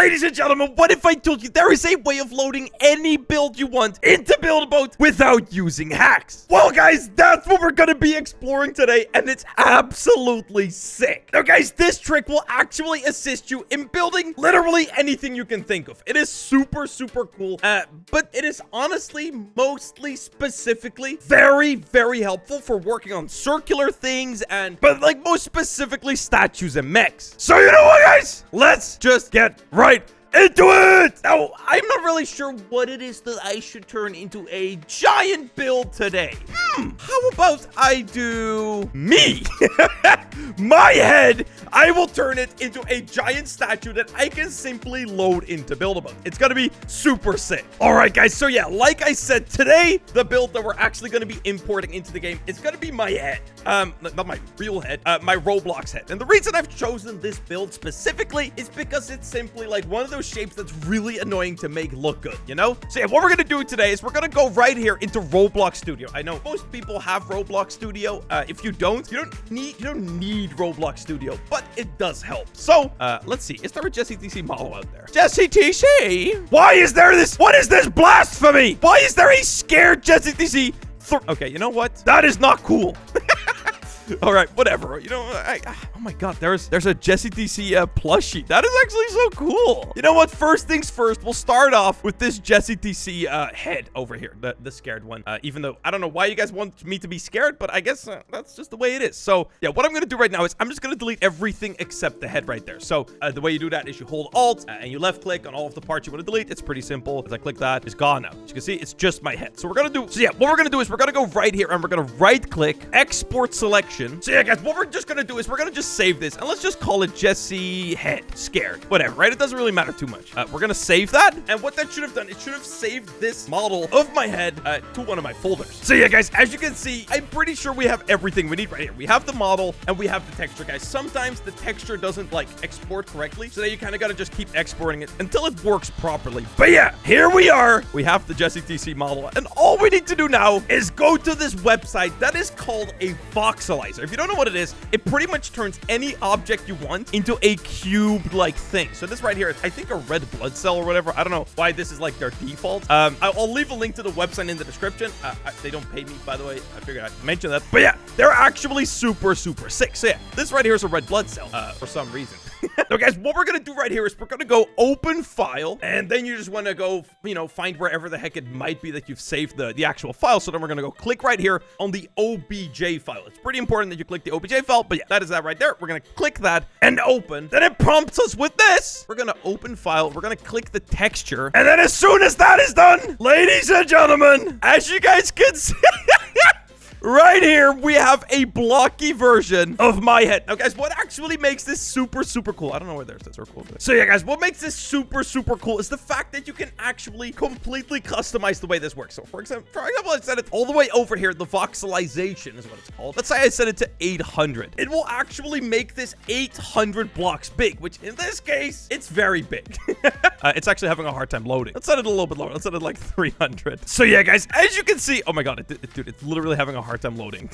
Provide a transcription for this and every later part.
Ladies and gentlemen, what if I told you there is a way of loading any build you want into Build-A-Boat without using hacks? Well, guys, that's what we're gonna be exploring today, and it's absolutely sick. Now, guys, this trick will actually assist you in building literally anything you can think of. It is super, super cool, but it is honestly mostly specifically very, very helpful for working on circular things but like most specifically statues and mechs. So you know what, guys? Let's just get right into it. Now, I'm not really sure what it is that I should turn into a giant build today. How about I do me? My head, I will turn it into a giant statue that I can simply load into Build-A-Boat. It's gonna be super sick. All right, guys. So yeah, like I said, today, the build that we're actually gonna be importing into the game is gonna be my head. Not my real head, my Roblox head. And the reason I've chosen this build specifically is because it's simply like one of those shapes that's really annoying to make look good, you know? So yeah, what we're gonna do today is we're gonna go right here into Roblox Studio. I know most people have Roblox Studio. If you don't need Roblox Studio, but it does help. So let's see, is there a Jessetc model out there? Jessetc, why is there this? What is this blasphemy? Why is there a scared Jessetc? Okay, you know what? That is not cool. All right, whatever. You know, oh my God, there's a Jessetc plushie. That is actually so cool. You know what? First things first, we'll start off with this Jessetc head over here, the scared one. Even though I don't know why you guys want me to be scared, but I guess that's just the way it is. So yeah, what I'm gonna do right now is I'm just gonna delete everything except the head right there. So the way you do that is you hold Alt and you left click on all of the parts you want to delete. It's pretty simple. As I click that, it's gone now. As you can see, it's just my head. So what we're gonna do is we're gonna go right here and we're gonna right click, export selection. So yeah, guys, what we're just gonna do is we're gonna just save this and let's just call it Jesse head scared, whatever, right? It doesn't really matter too much. We're gonna save that, and what that should have done, it should have saved this model of my head to one of my folders. So yeah, guys, as you can see, I'm pretty sure we have everything we need right here. We have the model and we have the texture, guys. Sometimes the texture doesn't like export correctly, so then you kind of gotta just keep exporting it until it works properly. But yeah, here we are. We have the Jessetc model, and all we need to do now is go to this website that is called a Voxelizer. If you don't know what it is, it pretty much turns any object you want into a cube-like thing. So this right here is, I think, a red blood cell or whatever. I don't know why this is like their default. I'll leave a link to the website in the description. They don't pay me, by the way. I figured I'd mention that. But yeah, they're actually super, super sick. So yeah, this right here is a red blood cell for some reason. So guys, what we're gonna do right here is we're gonna go open file, and then you just want to go, you know, find wherever the heck it might be that you've saved the actual file. So then we're gonna go click right here on the OBJ file. It's pretty important that you click the OBJ file, but yeah, that is that right there. We're gonna click that and open. Then it prompts us with this. We're gonna open file. We're gonna click the texture, and then as soon as that is done, ladies and gentlemen, as you guys can see. Right here, we have a blocky version of my head. Now, guys, what actually makes this super, super cool? I don't know where there's this super cool. So, yeah, guys, what makes this super, super cool is the fact that you can actually completely customize the way this works. So, for example, I set it all the way over here. The Voxelization is what it's called. Let's say I set it to 800. It will actually make this 800 blocks big, which in this case, it's very big. It's actually having a hard time loading. Let's set it a little bit lower. Let's set it like 300. So, yeah, guys, as you can see, oh my God, dude, it's literally having a hard time loading.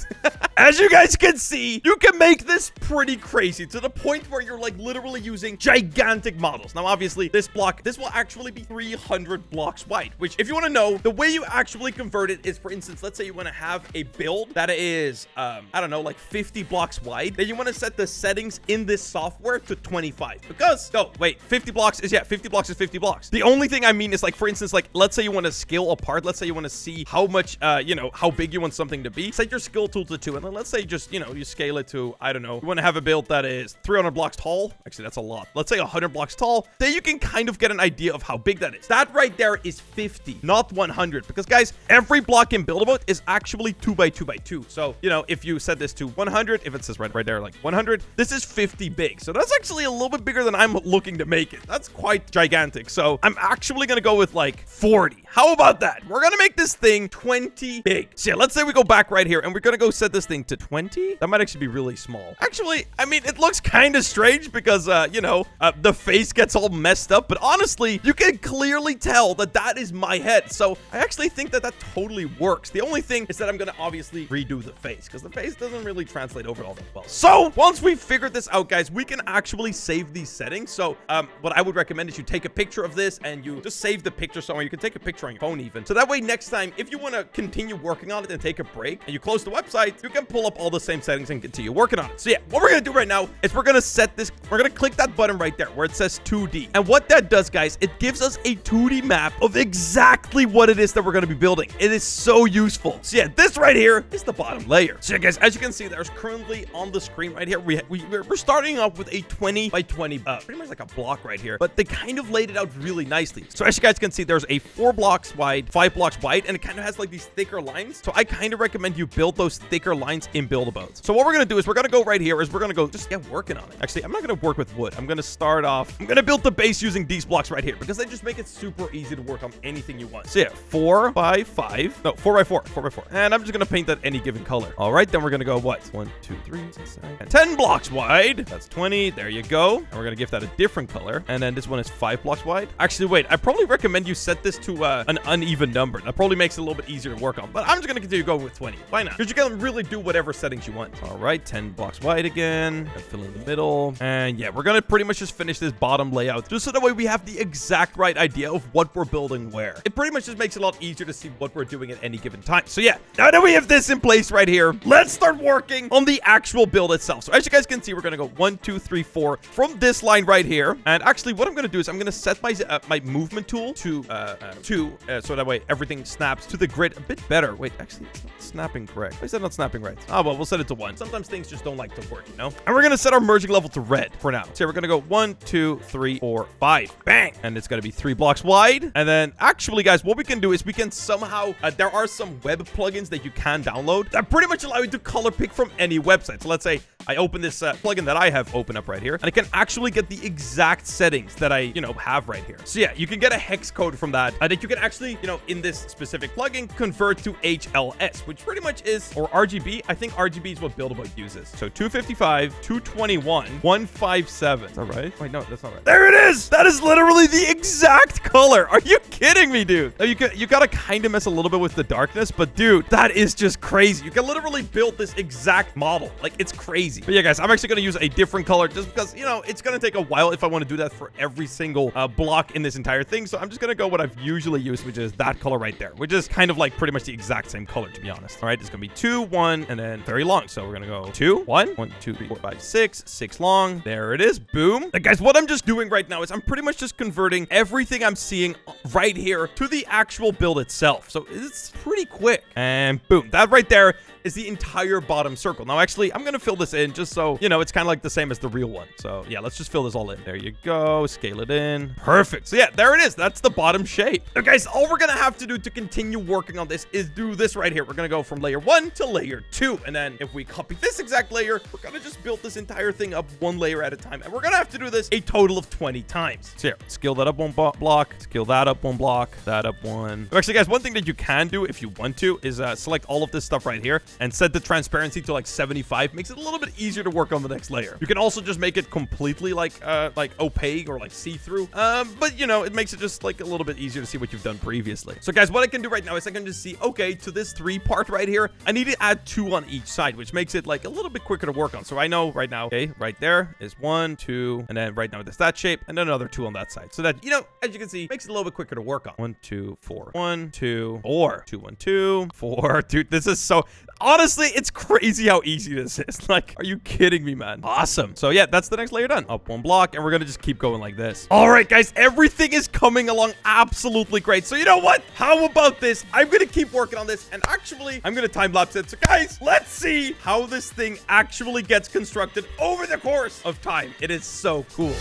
As you guys can see, you can make this pretty crazy to the point where you're like literally using gigantic models. Now, obviously, this will actually be 300 blocks wide, which if you want to know, the way you actually convert it is, for instance, let's say you want to have a build that is, I don't know, like 50 blocks wide. Then you want to set the settings in this software to 25 because, oh, wait, 50 blocks is 50 blocks. The only thing I mean is like, for instance, like, let's say you want to scale apart. Let's say you want to see how much, you know, how big you want something to be. Set your skill tool to 2, and then let's say just, you know, you scale it to, I don't know, you want to have a build that is 300 blocks tall. Actually, that's a lot. Let's say 100 blocks tall. Then you can kind of get an idea of how big that is. That right there is 50, not 100, because guys, every block in Build-A-Boat is actually 2 by 2 by 2. So, you know, if you set this to 100, if it says right there, like 100, this is 50 big. So that's actually a little bit bigger than I'm looking to make it. That's quite gigantic. So I'm actually going to go with like 40. How about that? We're gonna make this thing 20 big. So yeah, let's say we go back right here and we're gonna go set this thing to 20. That might actually be really small. Actually, I mean, it looks kind of strange because, the face gets all messed up. But honestly, you can clearly tell that that is my head. So I actually think that that totally works. The only thing is that I'm gonna obviously redo the face because the face doesn't really translate over all that well. So once we've figured this out, guys, we can actually save these settings. So what I would recommend is you take a picture of this and you just save the picture somewhere. You can take a picture on your phone even. So that way next time, if you want to continue working on it and take a break and you close the website, you can pull up all the same settings and continue working on it. So yeah, what we're going to do right now is we're going to set this, we're going to click that button right there where it says 2D. And what that does, guys, it gives us a 2D map of exactly what it is that we're going to be building. It is so useful. So yeah, this right here is the bottom layer. So yeah, guys, as you can see, there's currently on the screen right here, we're starting off with a 20 by 20, pretty much like a block right here, but they kind of laid it out really nicely. So as you guys can see, there's a 4 blocks wide, 5 blocks wide, and it kind of has like these thicker lines. So I kind of recommend you build those thicker lines in Build-A-Boats. So what we're going to do is we're going to go right here is we're going to go just get working on it. Actually, I'm not going to work with wood. I'm going to start off, I'm going to build the base using these blocks right here because they just make it super easy to work on anything you want. So yeah, 4 by 5, no, 4 by 4, 4 by 4. And I'm just going to paint that any given color. All right, then we're going to go what? 1, 2, 3, 6, 7, and 10 blocks wide. That's 20. There you go. And we're going to give that a different color. And then this one is 5 blocks wide. Actually, wait, I probably recommend you set this to an uneven number. That probably makes it a little bit easier to work on. But I'm just going to continue going with 20. Why not? Because you can really do whatever settings you want. All right, 10 blocks wide again. Fill in the middle. And yeah, we're going to pretty much just finish this bottom layout just so that way we have the exact right idea of what we're building where. It pretty much just makes it a lot easier to see what we're doing at any given time. So yeah, now that we have this in place right here, let's start working on the actual build itself. So as you guys can see, we're going to go 1, 2, 3, 4 from this line right here. And actually what I'm going to do is I'm going to set my my movement tool to 2 so that way everything snaps to the grid a bit better. Wait, actually it's not snapping correct. Why is that not snapping right? Oh, well, we'll set it to 1. Sometimes things just don't like to work, you know? And we're going to set our merging level to red for now. So we're going to go 1, 2, 3, 4, 5. Bang! And it's going to be 3 blocks wide. And then actually, guys, what we can do is we can somehow, there are some web plugins that you can download that pretty much allow you to color pick from any website. So let's say I open this plugin that I have open up right here, and I can actually get the exact settings that I, have right here. So yeah, you can get a hex code from that you can actually, in this specific plugin, convert to HLS, which pretty much is, or RGB. I think RGB is what Build-A-Boat uses. So 255, 221, 157. Is that right? Wait, no, that's not right. There it is. That is literally the exact color. Are you kidding me, dude? Now, you gotta kind of mess a little bit with the darkness, but dude, that is just crazy. You can literally build this exact model. Like, it's crazy. But yeah, guys, I'm actually gonna use a different color just because, it's gonna take a while if I want to do that for every single block in this entire thing. So I'm just gonna go what I've usually used, which is that color right there, which is kind of like pretty much the exact same color, to be honest. All right, it's gonna be 2, 1, and then very long. So we're gonna go 2, 1, 1, 2, 3, 4, 5, 6, 6 long. There it is. Boom. Now, guys, what I'm just doing right now is I'm pretty much just converting everything I'm seeing right here to the actual build itself. So it's pretty quick. And boom, that right there is the entire bottom circle. Now, actually, I'm gonna fill this in just so, it's kind of like the same as the real one. So yeah, let's just fill this all in. There you go. Scale it in. Perfect. So yeah, there it is. That's the bottom shape. Now, guys, all we're gonna have to do to continue working on this is do this right here. We're gonna go from layer 1 to layer 2. And then if we copy this exact layer, we're gonna just build this entire thing up 1 layer at a time. And we're gonna have to do this a total of 20 times. So here, scale that up 1 block, scale that up 1 block, that up 1. Actually, guys, one thing that you can do if you want to is select all of this stuff right here and set the transparency to like 75. Makes it a little bit easier to work on the next layer. You can also just make it completely like opaque or like see-through. But it makes it just like a little bit easier to see what you've done previously. So guys, what I can do right now is I can just see, okay, to this 3 part right here, I need to add 2 on each side, which makes it like a little bit quicker to work on. So I know right now, okay, right there is 1, 2, and then right now there's that shape, and then another 2 on that side. So that, as you can see, makes it a little bit quicker to work on. 1, 2, 4. 1, 2, 4. 2, 1, 2, 4. Dude, this is so... Honestly, it's crazy how easy this is. Like, are you kidding me, man? Awesome. So yeah, that's the next layer done. Up 1 block, and we're gonna just keep going like this. All right, guys, everything is coming along absolutely great. So you know what? How about this? I'm gonna keep working on this, and actually, I'm gonna time lapse it. So guys, let's see how this thing actually gets constructed over the course of time. It is so cool.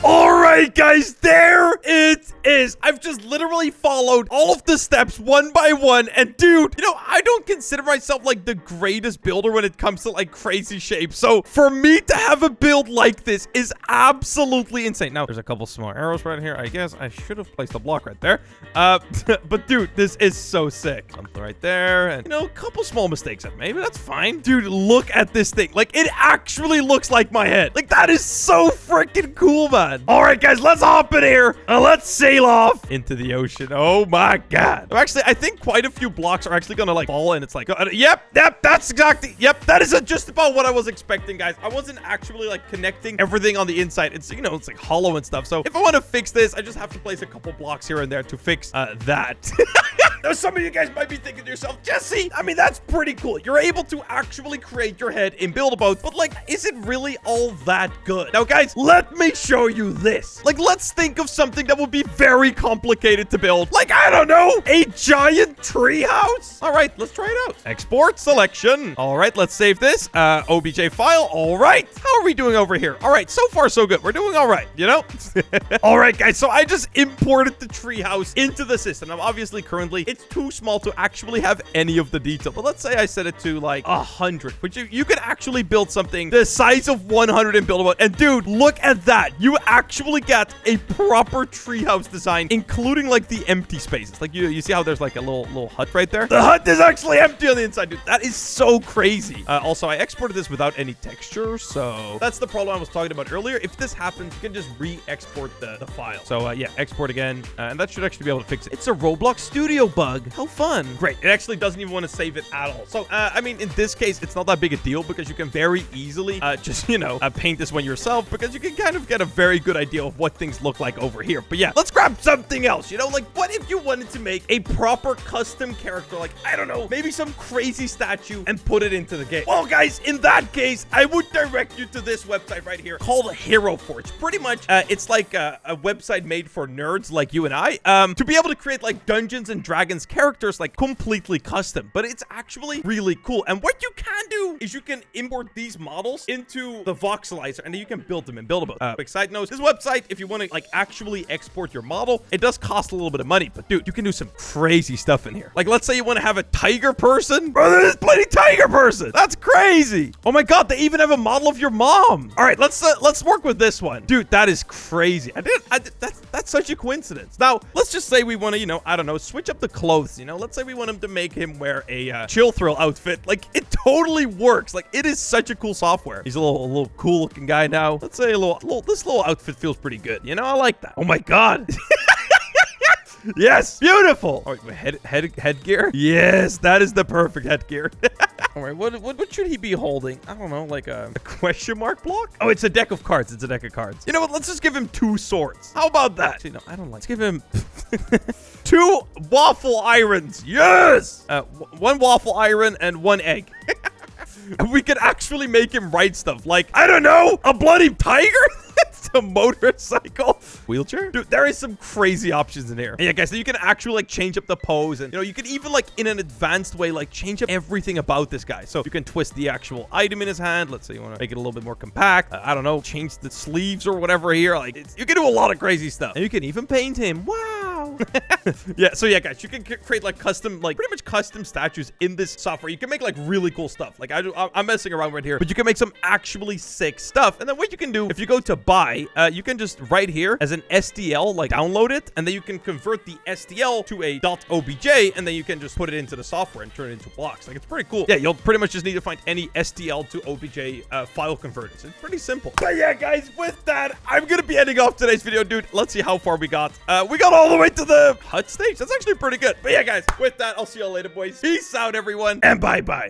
All right, guys, there it is. I've just literally followed all of the steps one by one. And dude, I don't consider myself like the greatest builder when it comes to like crazy shapes. So for me to have a build like this is absolutely insane. Now, there's a couple small arrows right here. I guess I should have placed a block right there. But dude, this is so sick. Something right there. And a couple small mistakes I've made, but that's fine. Dude, look at this thing. Like, it actually looks like my head. Like, that is so freaking cool, man. All right, guys, let's hop in here and let's sail off into the ocean. Oh my God. Actually, I think quite a few blocks are actually gonna like fall, and it's like, yep, that's exactly, that is just about what I was expecting, guys. I wasn't actually like connecting everything on the inside. It's, it's like hollow and stuff. So if I want to fix this, I just have to place a couple blocks here and there to fix that. Now, some of you guys might be thinking to yourself, Jesse, I mean, that's pretty cool. You're able to actually create your head in Build-A-Boat, but like, is it really all that good? Now, guys, let me show you this. Like, let's think of something that would be very complicated to build. Like, I don't know, a giant treehouse? All right, let's try it out. Export selection. All right, let's save this. OBJ file. All right. How are we doing over here? All right, so far, so good. We're doing all right, All right, guys, so I just imported the treehouse into the system. Now, obviously, currently, it's too small to actually have any of the detail. But let's say I set it to like 100, which you could actually build something the size of 100 in Build-A-Boat. And dude, look at that. You actually get a proper treehouse design, including like the empty spaces. Like you see how there's like a little hut right there? The hut is actually empty on the inside, dude. That is so crazy. Also, I exported this without any texture, so that's the problem I was talking about earlier. If this happens, you can just re-export the file. So yeah, export again, and that should actually be able to fix it. It's a Roblox Studio bug. How fun. Great. It actually doesn't even want to save it at all. So, I mean, in this case, it's not that big a deal because you can very easily just, paint this one yourself, because you can kind of get a very good idea of what things look like over here. But yeah, let's grab something else, like what if you wanted to make a proper custom character, like, I don't know, maybe some crazy statue and put it into the game? Well, guys, in that case, I would direct you to this website right here called Hero Forge. Pretty much, it's like a website made for nerds like you and I, to be able to create like Dungeons and Dragons characters like completely custom, but it's actually really cool. And what you can do is you can import these models into the Voxelizer, and then you can build them in Build-A-Boat. Quick side note, this website, if you want to like actually export your model, it does cost a little bit of money, but dude, you can do some crazy stuff in here. Like, let's say you want to have a tiger person. Bro, there's plenty tiger person. That's crazy. Oh my God, they even have a model of your mom. All right, let's work with this one. Dude, that is crazy. That's such a coincidence. Now, let's just say we want to, I don't know, switch up the clothes, Let's say we want him to make him wear a chill thrill outfit. Like, it totally works. Like, it is such a cool software. He's a little cool looking guy now. Let's say this little outfit feels pretty good. I like that. Oh my God. Yes, beautiful. All right, headgear. Yes, that is the perfect headgear. All right, what should he be holding? I don't know, like a question mark block? Oh, it's a deck of cards. It's a deck of cards. You know what? Let's just give him 2 swords. How about that? Actually, no, I don't like. Let's give him 2 waffle irons. Yes. 1 waffle iron and 1 egg. And we could actually make him write stuff like, I don't know, a bloody tiger? It's a motorcycle. Wheelchair? Dude, there is some crazy options in here. And yeah, guys, so you can actually like change up the pose, and you can even like in an advanced way like change up everything about this guy. So you can twist the actual item in his hand. Let's say you want to make it a little bit more compact. I don't know, change the sleeves or whatever here. Like, you can do a lot of crazy stuff. And you can even paint him. Wow. Yeah, so yeah, guys, you can create like custom, like pretty much custom statues in this software. You can make like really cool stuff. Like I'm messing around right here, but you can make some actually sick stuff. And then what you can do, if you go to buy, you can just right here as an STL, like download it, and then you can convert the STL to a .obj, and then you can just put it into the software and turn it into blocks. Like, it's pretty cool. Yeah, you'll pretty much just need to find any STL to OBJ file converters. It's pretty simple. But yeah, guys, with that, I'm gonna be ending off today's video, dude. Let's see how far we got. We got all the way to the hut stage. That's actually pretty good. But yeah, guys, with that, I'll see y'all later, boys. Peace out, everyone, and bye-bye.